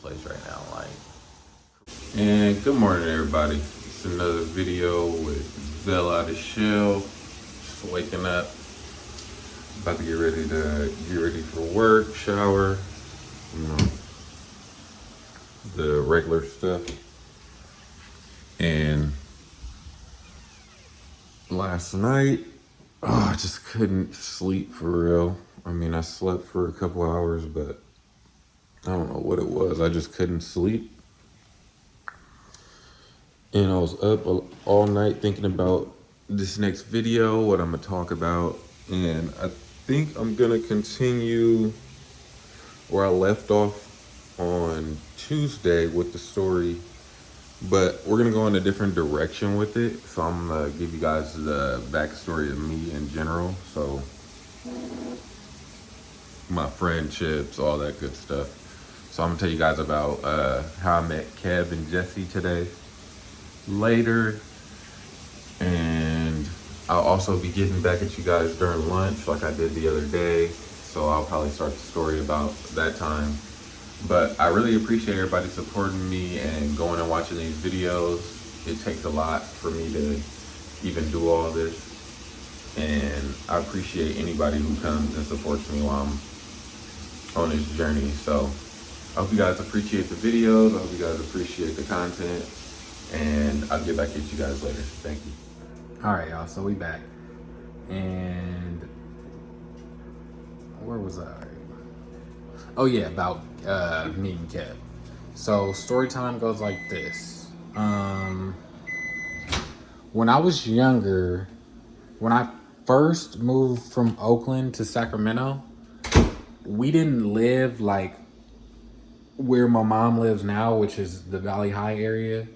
place right now. And good morning, everybody. It's another video with Vel out of shell. Just waking up, about to get ready for work, shower, you know, the regular stuff. And last night, I just couldn't sleep for real. I mean, I slept for a couple hours, but I don't know what it was. I just couldn't sleep. And I was up all night thinking about this next video, what I'm gonna talk about. And I think I'm gonna continue where I left off on Tuesday with the story, but we're gonna go in a different direction with it. So I'm gonna give you guys the backstory of me in general. So my friendships, all that good stuff. So I'm gonna tell you guys about how I met Kev and Jesse today later, and I'll also be getting back at you guys during lunch like I did the other day. So I'll probably start the story about that time. But I really appreciate everybody supporting me and going and watching these videos. It takes a lot for me to even do all this. And I appreciate anybody who comes and supports me while I'm on this journey. So I hope you guys appreciate the videos. I hope you guys appreciate the content. And I'll get back at you guys later. Thank you. All right, y'all. So we back. And where was I? Oh yeah, about meeting Kev. So story time goes like this. When I was younger, when I first moved from Oakland to Sacramento, we didn't live like where my mom lives now, which is the Valley High area.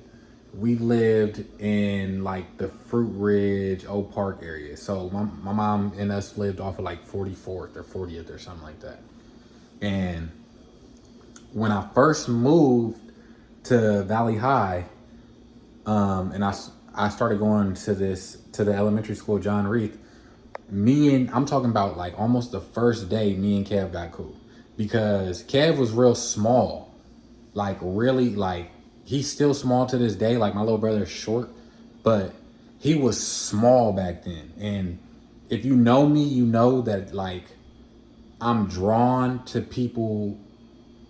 We lived in like the Fruit Ridge, Oak Park area. So my mom and us lived off of like 44th or 40th or something like that. And when I first moved to Valley High, and I started going to the elementary school, John Reith, I'm talking about like almost the first day me and Kev got cool. Because Kev was real small. Like really, like he's still small to this day. Like my little brother is short, but he was small back then. And if you know me, you know that like I'm drawn to people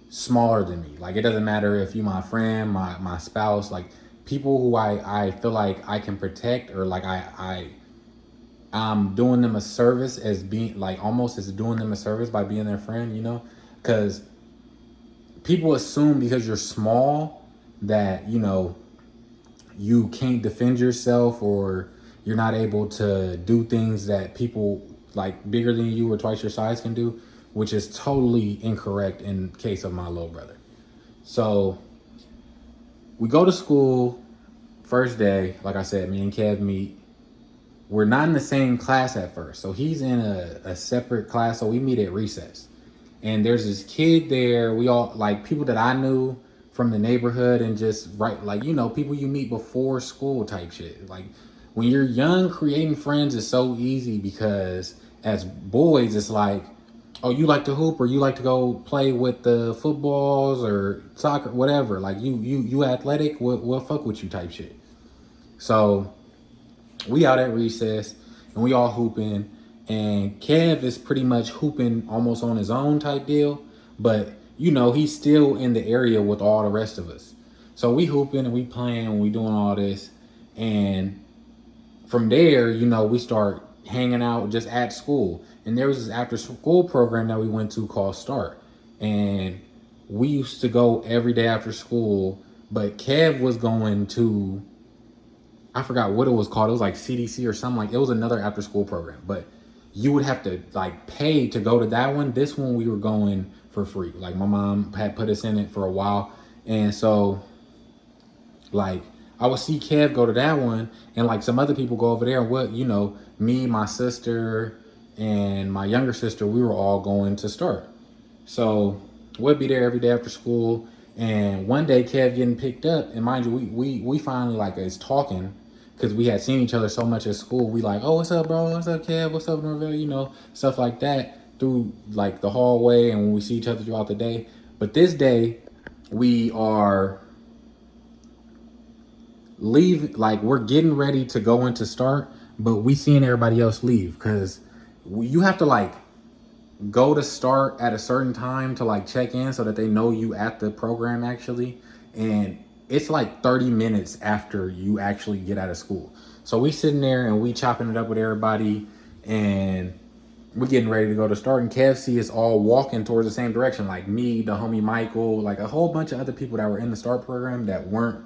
smaller than me. Like it doesn't matter if you my friend, my spouse, like people who I feel like I can protect, or like I'm doing them a service as being like almost as doing them a service by being their friend, you know? Because people assume because you're small that, you know, you can't defend yourself, or you're not able to do things that people like bigger than you or twice your size can do, which is totally incorrect in case of my little brother. So we go to school, first day, like I said, me and Kev meet. We're not in the same class at first. So he's in a separate class. So we meet at recess. And there's this kid there. We all, like people that I knew from the neighborhood, and just like, you know, people you meet before school type shit. Like when you're young, creating friends is so easy, because as boys, it's like, oh, you like to hoop, or you like to go play with the footballs or soccer, whatever. Like you athletic, we'll fuck with you type shit. So we out at recess and we all hooping, and Kev is pretty much hooping almost on his own type deal, but you know, he's still in the area with all the rest of us. So we hooping and we playing and we doing all this. And from there, you know, we start hanging out just at school. And there was this after school program that we went to called Start. And we used to go every day after school, but Kev was going to, I forgot what it was called. It was like CDC or something, like it was another after school program, but you would have to like pay to go to that one. This one we were going for free. Like my mom had put us in it for a while. And so like I would see Kev go to that one, and like some other people go over there. And what, you know, me, my sister, and my younger sister, we were all going to Start. So we'd be there every day after school. And one day Kev getting picked up, and mind you, we finally like is talking, because we had seen each other so much at school. We like, oh, what's up, bro? What's up, Kev? What's up, Norvell? You know, stuff like that through like the hallway, and when we see each other throughout the day. But this day, we are leave, like we're getting ready to go into start, but we seeing everybody else leave because you have to like go to start at a certain time to like check in so that they know you at the program actually. And it's like 30 minutes after you actually get out of school. So we sitting there and we chopping it up with everybody, and we're getting ready to go to start, and KFC is all walking towards the same direction. Like me, the homie Michael, like a whole bunch of other people that were in the start program that weren't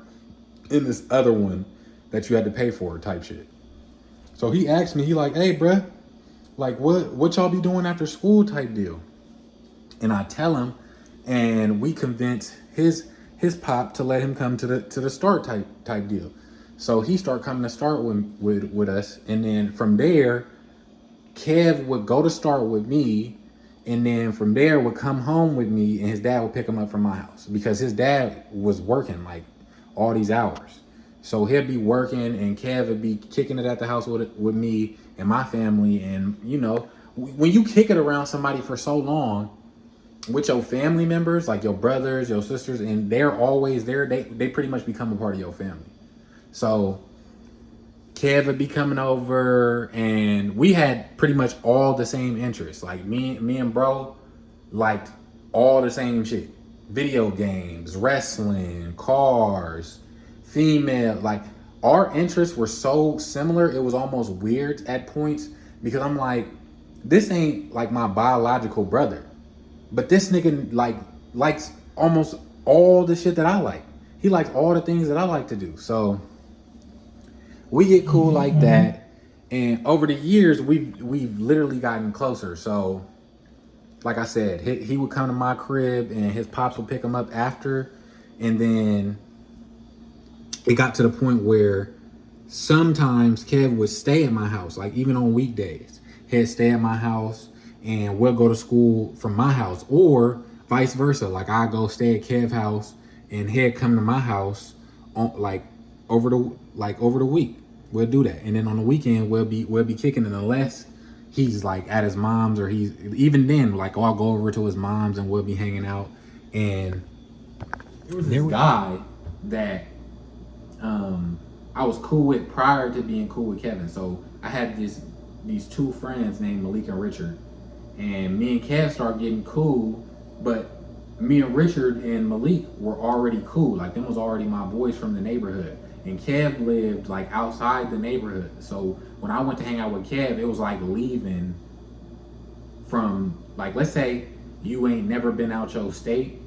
in this other one that you had to pay for type shit. So he asked me, he like, hey bruh, like what y'all be doing after school type deal. And I tell him, and we convince his pop to let him come to the start type deal. So he start coming to start with us, and then from there, Kev would go to start with me, and then from there would come home with me, and his dad would pick him up from my house because his dad was working like all these hours. So he'd be working, and Kev would be kicking it at the house with me and my family. And you know, when you kick it around somebody for so long with your family members, like your brothers, your sisters, and they're always there, they pretty much become a part of your family. So Kev would be coming over, and we had pretty much all the same interests. Like me and bro liked all the same shit: video games, wrestling, cars, female. Like our interests were so similar, it was almost weird at points because I'm like, this ain't like my biological brother, but this nigga like likes almost all the shit that I like. He likes all the things that I like to do. So we get cool like that, and over the years we've literally gotten closer. So like I said, he would come to my crib and his pops would pick him up after, and then it got to the point where sometimes Kev would stay at my house, like even on weekdays he'd stay at my house, and we'll go to school from my house, or vice versa. Like I go stay at Kev's house and he'd come to my house on like over the week. We'll do that, and then on the weekend we'll be kicking it, unless he's like at his mom's, or he's even then like, oh, I'll go over to his mom's and we'll be hanging out. And there was this guy that I was cool with prior to being cool with Kevin. So I had these two friends named Malik and Richard, and me and Kev started getting cool, but me and Richard and Malik were already cool. Like them was already my boys from the neighborhood. And Kev lived like outside the neighborhood. So when I went to hang out with Kev, it was like leaving from, like, let's say you ain't never been out your state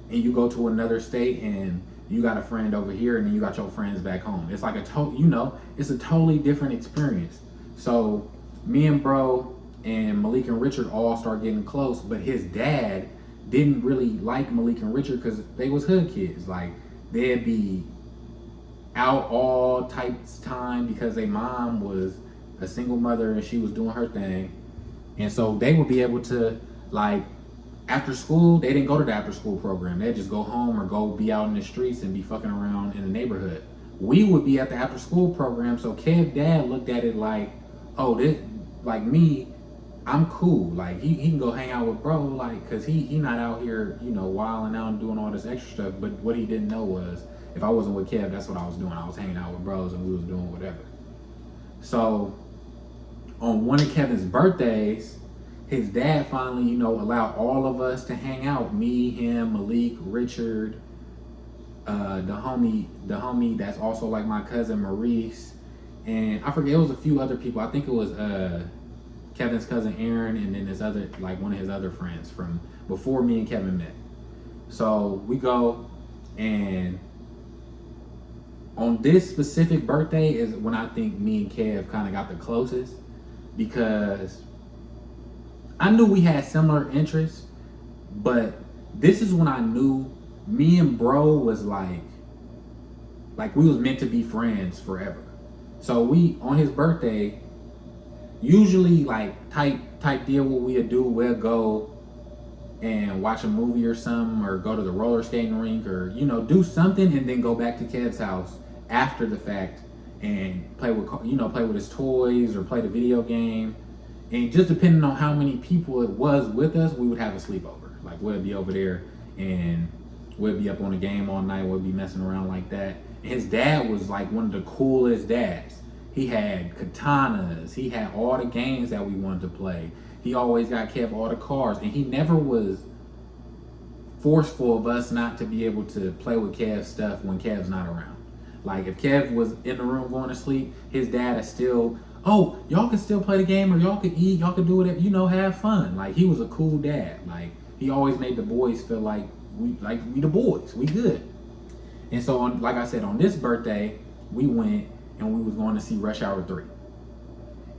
and you go to another state and you got a friend over here and then you got your friends back home. It's like it's a totally different experience. So me and bro and Malik and Richard all start getting close, but his dad didn't really like Malik and Richard because they was hood kids. Like they'd be out all types time because their mom was a single mother and she was doing her thing. And so they would be able to, like, after school, they didn't go to the after school program. They'd just go home or go be out in the streets and be fucking around in the neighborhood. We would be at the after school program, so Kev's dad looked at it like, oh, this, like me, I'm cool. Like he can go hang out with bro, like, cause he not out here, wilding out and doing all this extra stuff. But what he didn't know was, if I wasn't with Kev, that's what I was doing. I was hanging out with bros and we was doing whatever. So on one of Kevin's birthdays, his dad finally, allowed all of us to hang out. Me, him, Malik, Richard, the homie that's also like my cousin Maurice, and I forget, it was a few other people. I think it was Kevin's cousin Aaron, and then his other, like one of his other friends from before me and Kevin met. So we go, and on this specific birthday is when I think me and Kev kind of got the closest, because I knew we had similar interests, but this is when I knew me and bro was like we was meant to be friends forever. So we, on his birthday, usually like type deal, what we'll do, we'll go and watch a movie or something, or go to the roller skating rink, or do something, and then go back to Kev's house after the fact and play with his toys or play the video game. And just depending on how many people it was with us, we would have a sleepover. Like we'd be over there and We'd be up on the game all night. We'd be messing around like that. And his dad was like one of the coolest dads. He had katanas. He had all the games that we wanted to play. He always got Kev all the cars, and he never was forceful of us not to be able to play with Kev's stuff when Kev's not around. Like if Kev was in the room going to sleep, his dad is still, oh, y'all can still play the game, or y'all can eat, y'all can do whatever, have fun. Like he was a cool dad. Like he always made the boys feel like we the boys, we good. And so like I said, on this birthday, we went and we was going to see Rush Hour 3.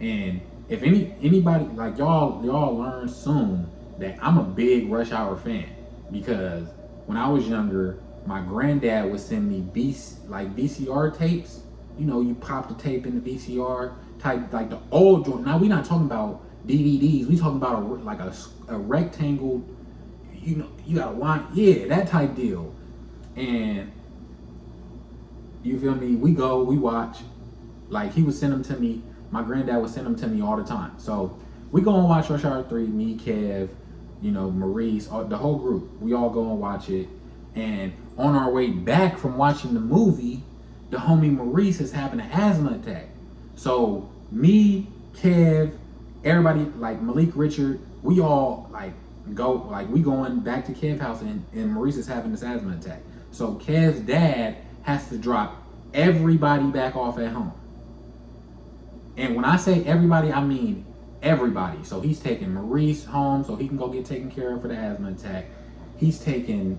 And if anybody like y'all learn soon that I'm a big Rush Hour fan, because when I was younger, my granddad would send me VCR tapes. You pop the tape in the VCR type, like the old joint. Now we not talking about DVDs. We talking about a rectangle. You gotta want, that type deal. And you feel me? We go, we watch. Like he would send them to me. My granddad would send them to me all the time. So we go and watch Rush Hour 3. Me, Kev, Maurice, the whole group. We all go and watch it. And on our way back from watching the movie, the homie Maurice is having an asthma attack. So me, Kev, everybody, like Malik Richard, we all we going back to Kev's house, and Maurice is having this asthma attack. So Kev's dad has to drop everybody back off at home. And when I say everybody, I mean everybody. So he's taking Maurice home so he can go get taken care of for the asthma attack. He's taking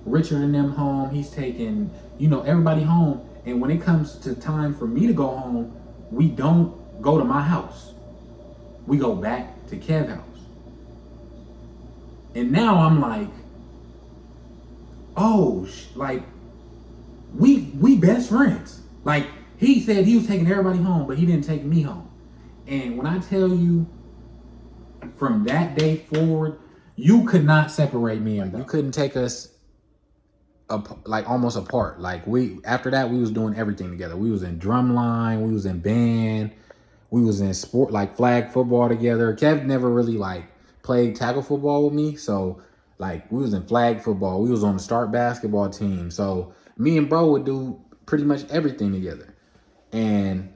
Richard and them home. He's taking, everybody home. And when it comes to time for me to go home, we don't go to my house. We go back to Kev's house. And now I'm like, oh, we best friends. Like, he said he was taking everybody home, but he didn't take me home. And when I tell you, from that day forward, you could not separate me and bro. You couldn't take us almost apart. Like after that, we was doing everything together. We was in drumline, we was in band, we was in sport, like flag football together. Kev never really played tackle football with me. So we was in flag football. We was on the start basketball team. So me and bro would do pretty much everything together. And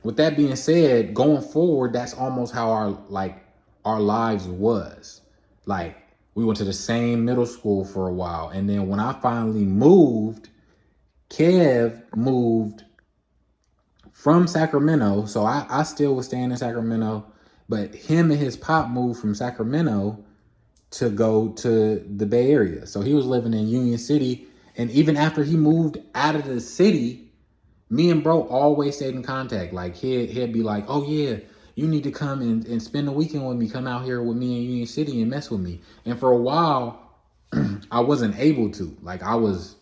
with that being said, going forward, that's almost how our lives was. Like we went to the same middle school for a while. And then when I finally moved, Kev moved from Sacramento. So I still was staying in Sacramento, but him and his pop moved from Sacramento to go to the Bay Area. So he was living in Union City. And even after he moved out of the city, me and bro always stayed in contact. Like he'd be like, oh yeah, you need to come and spend the weekend with me. Come out here with me in Union City and mess with me. And for a while, I wasn't able to. Like I was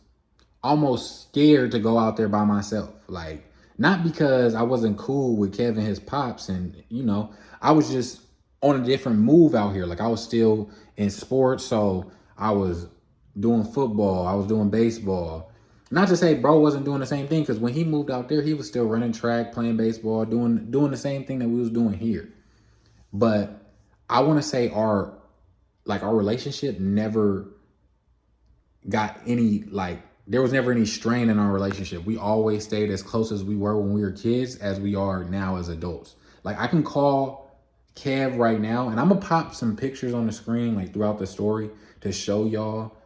almost scared to go out there by myself. Like not because I wasn't cool with Kevin, his pops, and I was just on a different move out here. Like I was still in sports, so I was doing football, I was doing baseball. Not to say bro wasn't doing the same thing, because when he moved out there, he was still running track, playing baseball, doing the same thing that we was doing here. But I want to say our relationship never got any, there was never any strain in our relationship. We always stayed as close as we were when we were kids as we are now as adults. Like I can call Kev right now, and I'm gonna pop some pictures on the screen throughout the story to show y'all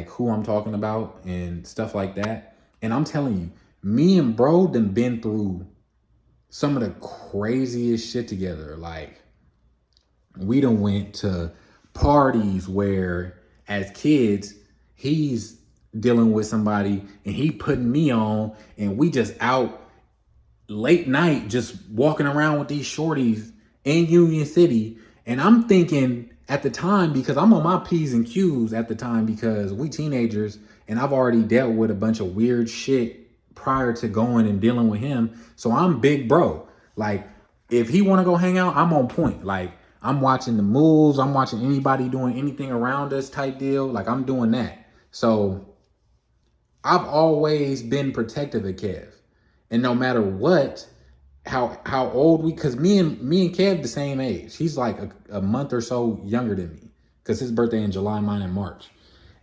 who I'm talking about and stuff like that. And I'm telling you, me and bro done been through some of the craziest shit together. We done went to parties where as kids, he's dealing with somebody and he putting me on, and we just out late night just walking around with these shorties in Union City. And I'm thinking at the time, because I'm on my P's and Q's at the time, because we teenagers and I've already dealt with a bunch of weird shit prior to going and dealing with him. So I'm big bro. If he want to go hang out, I'm on point. I'm watching the moves. I'm watching anybody doing anything around us type deal. I'm doing that. So I've always been protective of Kev. And no matter what, how old because me and Kev the same age. He's a month or so younger than me, because his birthday in July, mine in March.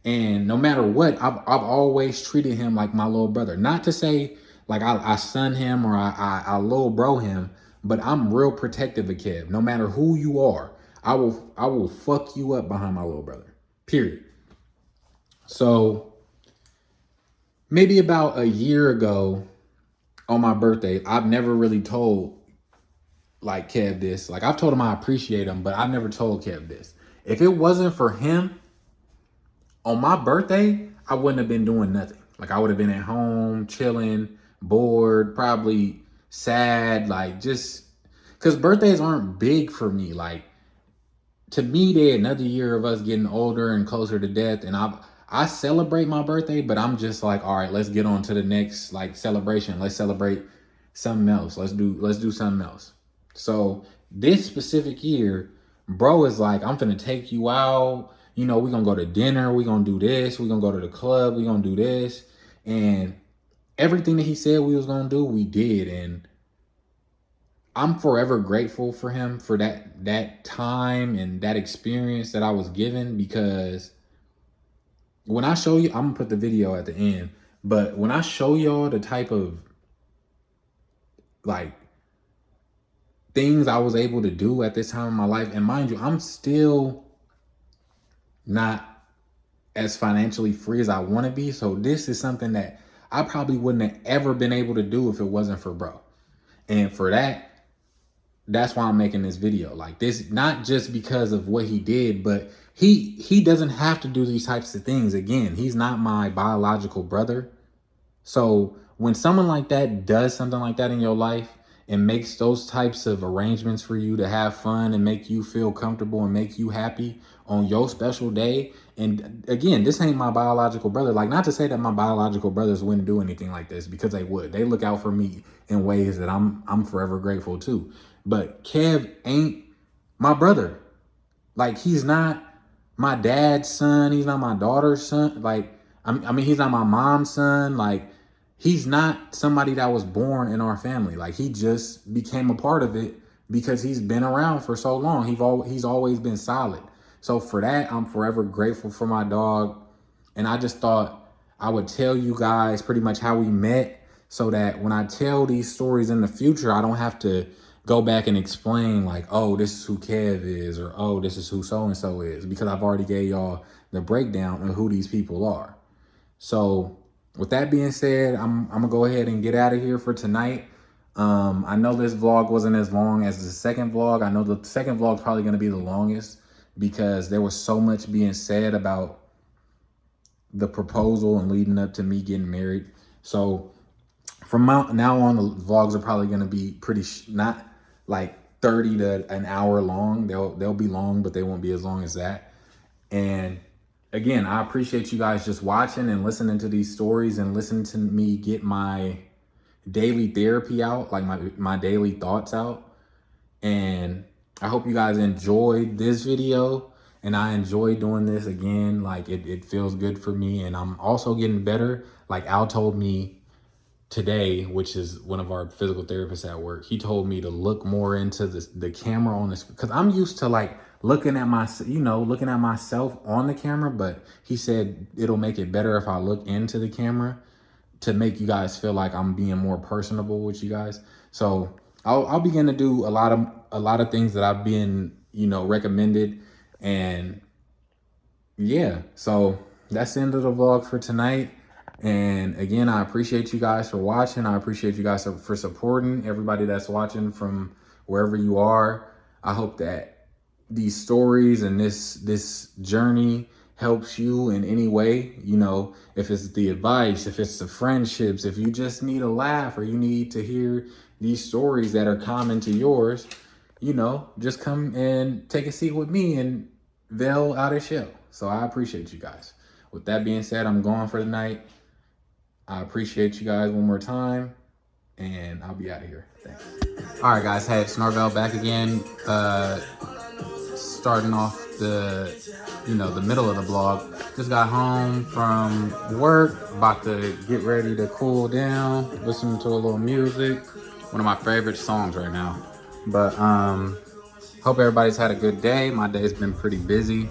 And no matter what, I've always treated him like my little brother. Not to say like I son him or I little bro him, but I'm real protective of Kev. No matter who you are, I will fuck you up behind my little brother. Period. So maybe about a year ago on my birthday, I've never really told like Kev this. Like I've told him I appreciate him, but I've never told Kev this. If it wasn't for him, on my birthday, I wouldn't have been doing nothing. Like I would have been at home, chilling, bored, probably sad, like just because birthdays aren't big for me. Like to me, they're another year of us getting older and closer to death. And I celebrate my birthday, but I'm just like, all right, let's get on to the next like celebration. Let's celebrate something else. Let's do something else. So this specific year, bro is like, I'm finna take you out. You know, we're gonna go to dinner, we're gonna do this, we're gonna go to the club, we're gonna do this. And everything that he said we was gonna do, we did. And I'm forever grateful for him for that time and that experience that I was given, because when I show you, I'm gonna put the video at the end, but when I show y'all the type of like things I was able to do at this time in my life, and mind you, I'm still not as financially free as I want to be. So this is something that I probably wouldn't have ever been able to do if it wasn't for bro. And for that, that's why I'm making this video. Like this, not just because of what he did, but he doesn't have to do these types of things. Again, he's not my biological brother. So when someone like that does something like that in your life and makes those types of arrangements for you to have fun and make you feel comfortable and make you happy on your special day. And again, this ain't my biological brother. Like, not to say that my biological brothers wouldn't do anything like this, because they would. They look out for me in ways that I'm forever grateful to. But Kev ain't my brother. Like, he's not my dad's son. He's not my daughter's son. Like, I mean, he's not my mom's son. Like, he's not somebody that was born in our family. Like, he just became a part of it because he's been around for so long. He's always been solid. So for that, I'm forever grateful for my dog. And I just thought I would tell you guys pretty much how we met, so that when I tell these stories in the future, I don't have to go back and explain like, oh, this is who Kev is, or oh, this is who so-and-so is, because I've already gave y'all the breakdown of who these people are. So with that being said, I'm gonna go ahead and get out of here for tonight. I know this vlog wasn't as long as the second vlog. I know the second vlog is probably gonna be the longest, because there was so much being said about the proposal and leading up to me getting married. So from now on, the vlogs are probably gonna be pretty not like 30 to an hour long. They'll be long, but they won't be as long as that. And again, I appreciate you guys just watching and listening to these stories and listening to me get my daily therapy out, like my daily thoughts out. And I hope you guys enjoyed this video, and I enjoy doing this again. Like it feels good for me, and I'm also getting better. Like Al told me today, which is one of our physical therapists at work, he told me to look more into the camera on this, because I'm used to like looking at myself on the camera, but he said it'll make it better if I look into the camera to make you guys feel like I'm being more personable with you guys. So I'll begin to do a lot of things that I've been, recommended. And yeah, so that's the end of the vlog for tonight. And again, I appreciate you guys for watching. I appreciate you guys for supporting everybody that's watching from wherever you are. I hope that these stories and this journey helps you in any way. If it's the advice, if it's the friendships, if you just need a laugh, or you need to hear these stories that are common to yours, just come and take a seat with me and veil out a shell. So I appreciate you guys. With that being said, I'm going for the night. I appreciate you guys one more time, and I'll be out of here. Thanks. All right, guys. Hey, it's Norvell back again. Starting off the middle of the vlog. Just got home from work, about to get ready to cool down, listening to a little music. One of my favorite songs right now. But hope everybody's had a good day. My day's been pretty busy.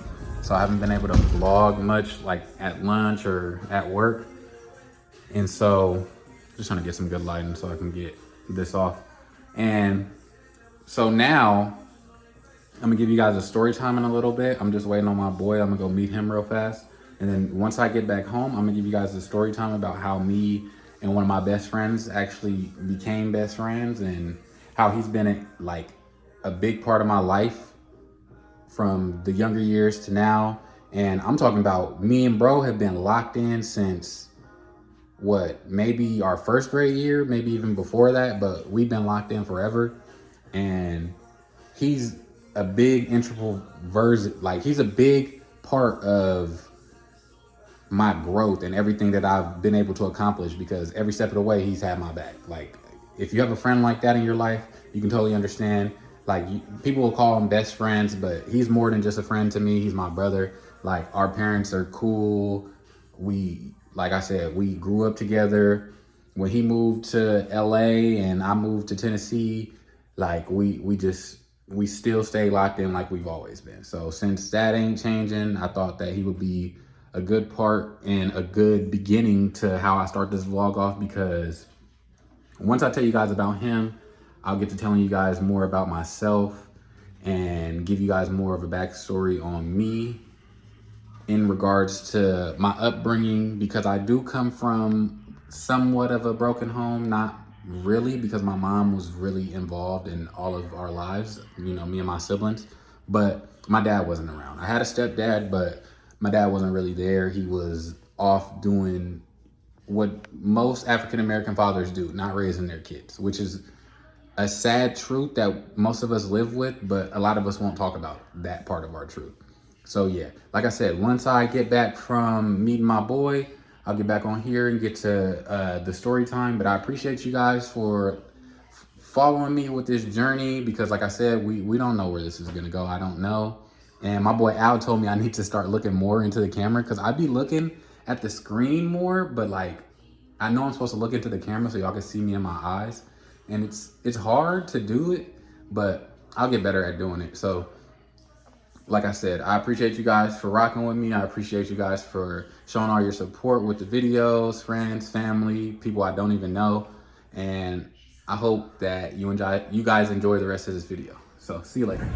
so I haven't been able to vlog much like at lunch or at work. And so just trying to get some good lighting so I can get this off. And so now I'm gonna give you guys a story time in a little bit. I'm just waiting on my boy. I'm gonna go meet him real fast. And then once I get back home, I'm gonna give you guys a story time about how me and one of my best friends actually became best friends, and how he's been like a big part of my life from the younger years to now. And I'm talking about me and bro have been locked in since what, maybe our first grade year, maybe even before that, but we've been locked in forever. And he's a big integral version, like he's a big part of my growth and everything that I've been able to accomplish, because every step of the way he's had my back. Like if you have a friend like that in your life, you can totally understand. Like people will call him best friends, but he's more than just a friend to me. He's my brother. Like our parents are cool. We, like I said, we grew up together. When he moved to LA and I moved to Tennessee, like we still stay locked in like we've always been. So since that ain't changing, I thought that he would be a good part and a good beginning to how I start this vlog off, because once I tell you guys about him, I'll get to telling you guys more about myself and give you guys more of a backstory on me in regards to my upbringing, because I do come from somewhat of a broken home. Not really, because my mom was really involved in all of our lives, you know, me and my siblings, but my dad wasn't around. I had a stepdad, but my dad wasn't really there. He was off doing what most African-American fathers do, not raising their kids, which is a sad truth that most of us live with, but a lot of us won't talk about that part of our truth. So yeah, like I said, once I get back from meeting my boy, I'll get back on here and get to the story time. But I appreciate you guys for following me with this journey, because like I said, we don't know where this is gonna go. I don't know. And my boy Al told me I need to start looking more into the camera, because I be looking at the screen more, but like I know I'm supposed to look into the camera so y'all can see me in my eyes. And it's hard to do it, but I'll get better at doing it. So like I said, I appreciate you guys for rocking with me. I appreciate you guys for showing all your support with the videos, friends, family, people I don't even know. And I hope that you guys enjoy the rest of this video. So see you later.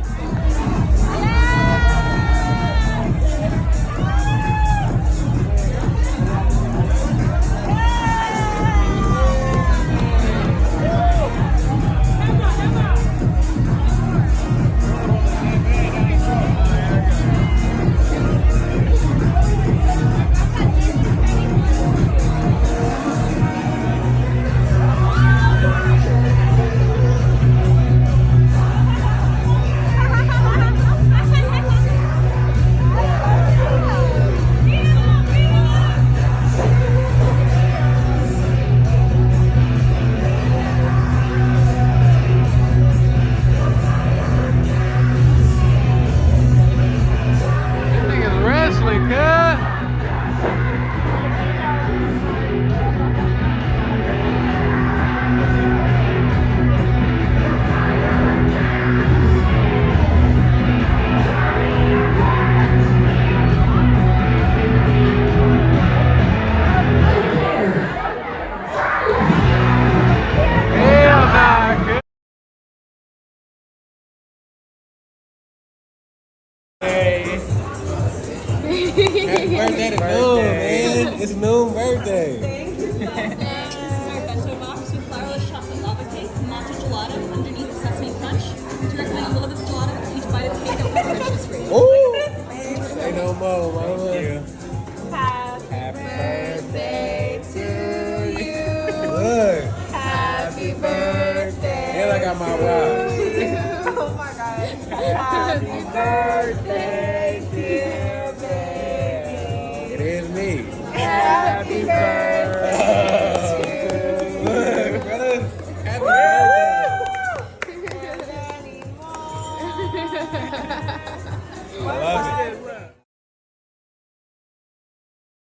Happy birthday to Noon, man. It's Noon birthday. Thank you. Our bento box with flourless chocolate lava cake, matcha gelato, underneath sesame crunch. To recommend a little bit of gelato with each bite of the cake that will be delicious for you. Ooh! Say no more, mama. Happy birthday to you. Look. Happy birthday. And I got my watch. Oh my god. Happy birthday.